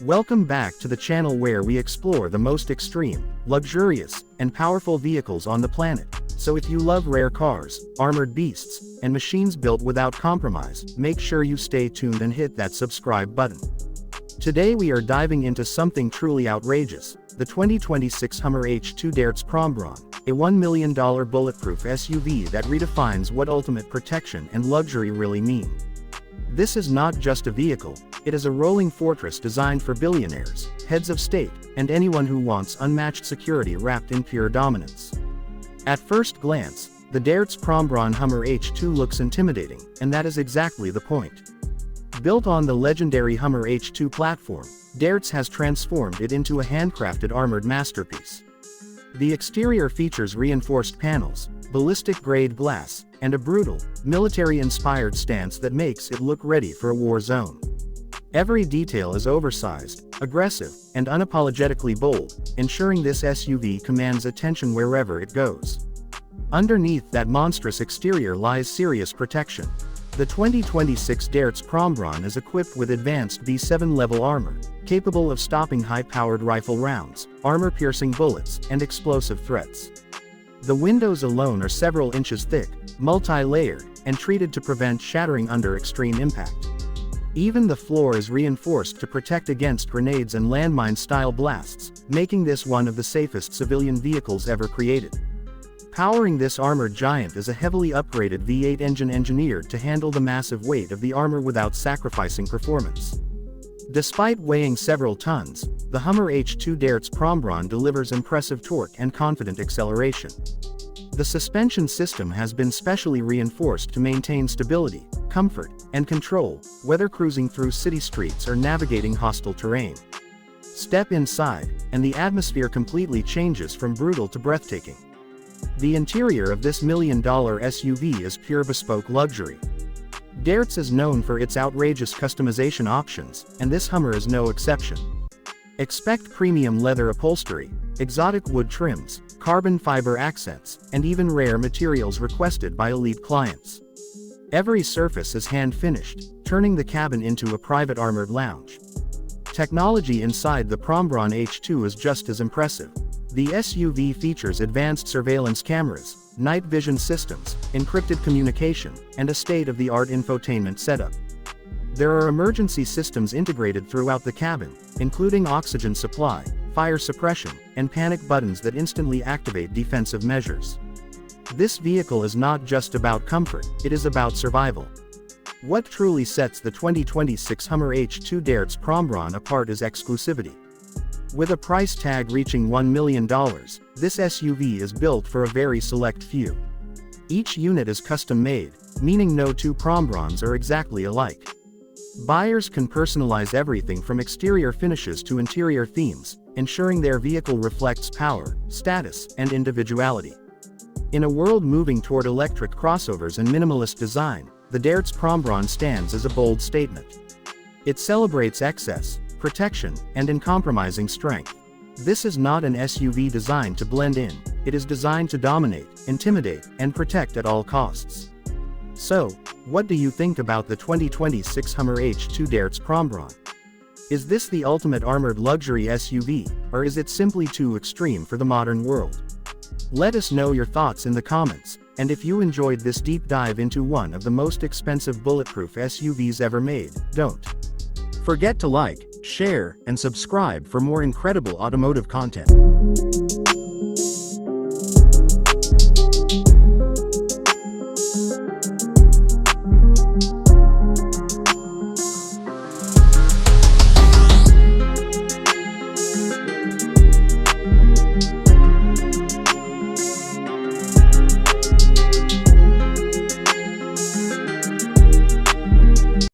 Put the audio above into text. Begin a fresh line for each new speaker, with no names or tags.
Welcome back to the channel where we explore the most extreme, luxurious, and powerful vehicles on the planet. So if you love rare cars, armored beasts, and machines built without compromise, make sure you stay tuned and hit that subscribe button. Today we are diving into something truly outrageous, the 2026 Hummer H2 Dartz Prombron, a $1 million bulletproof SUV that redefines what ultimate protection and luxury really mean. This is not just a vehicle, it is a rolling fortress designed for billionaires, heads of state, and anyone who wants unmatched security wrapped in pure dominance. At first glance, the Dartz Prombron Hummer H2 looks intimidating, and that is exactly the point. Built on the legendary Hummer H2 platform, Dartz has transformed it into a handcrafted armored masterpiece. The exterior features reinforced panels, ballistic-grade glass, and a brutal, military-inspired stance that makes it look ready for a war zone. Every detail is oversized, aggressive, and unapologetically bold, ensuring this SUV commands attention wherever it goes. Underneath that monstrous exterior lies serious protection. The 2026 Dartz Prombron is equipped with advanced B7-level armor, capable of stopping high-powered rifle rounds, armor-piercing bullets, and explosive threats. The windows alone are several inches thick, multi-layered, and treated to prevent shattering under extreme impact. Even the floor is reinforced to protect against grenades and landmine-style blasts, making this one of the safest civilian vehicles ever created. Powering this armored giant is a heavily upgraded V8 engine engineered to handle the massive weight of the armor without sacrificing performance. Despite weighing several tons, the Hummer H2 Dartz Prombron delivers impressive torque and confident acceleration. The suspension system has been specially reinforced to maintain stability, comfort, and control, whether cruising through city streets or navigating hostile terrain. Step inside, and the atmosphere completely changes from brutal to breathtaking. The interior of this $1 million SUV is pure bespoke luxury. Dartz is known for its outrageous customization options, and this Hummer is no exception. Expect premium leather upholstery, exotic wood trims, carbon fiber accents, and even rare materials requested by elite clients. Every surface is hand-finished, turning the cabin into a private armored lounge. Technology inside the Prombron H2 is just as impressive. The SUV features advanced surveillance cameras, night vision systems, encrypted communication, and a state-of-the-art infotainment setup. There are emergency systems integrated throughout the cabin, including oxygen supply, fire suppression, and panic buttons that instantly activate defensive measures. This vehicle is not just about comfort, it is about survival. What truly sets the 2026 Hummer H2 Dartz Prombron apart is exclusivity. With a price tag reaching $1 million, this SUV is built for a very select few. Each unit is custom-made, meaning no two Prombrons are exactly alike. Buyers can personalize everything from exterior finishes to interior themes, ensuring their vehicle reflects power, status, and individuality. In a world moving toward electric crossovers and minimalist design, the Dartz Prombron stands as a bold statement. It celebrates excess, protection, and uncompromising strength. This is not an SUV designed to blend in, it is designed to dominate, intimidate, and protect at all costs. So, what do you think about the 2026 Hummer H2 Dartz Prombron? Is this the ultimate armored luxury SUV, or is it simply too extreme for the modern world? Let us know your thoughts in the comments, and if you enjoyed this deep dive into one of the most expensive bulletproof SUVs ever made, don't forget to like, share, and subscribe for more incredible automotive content.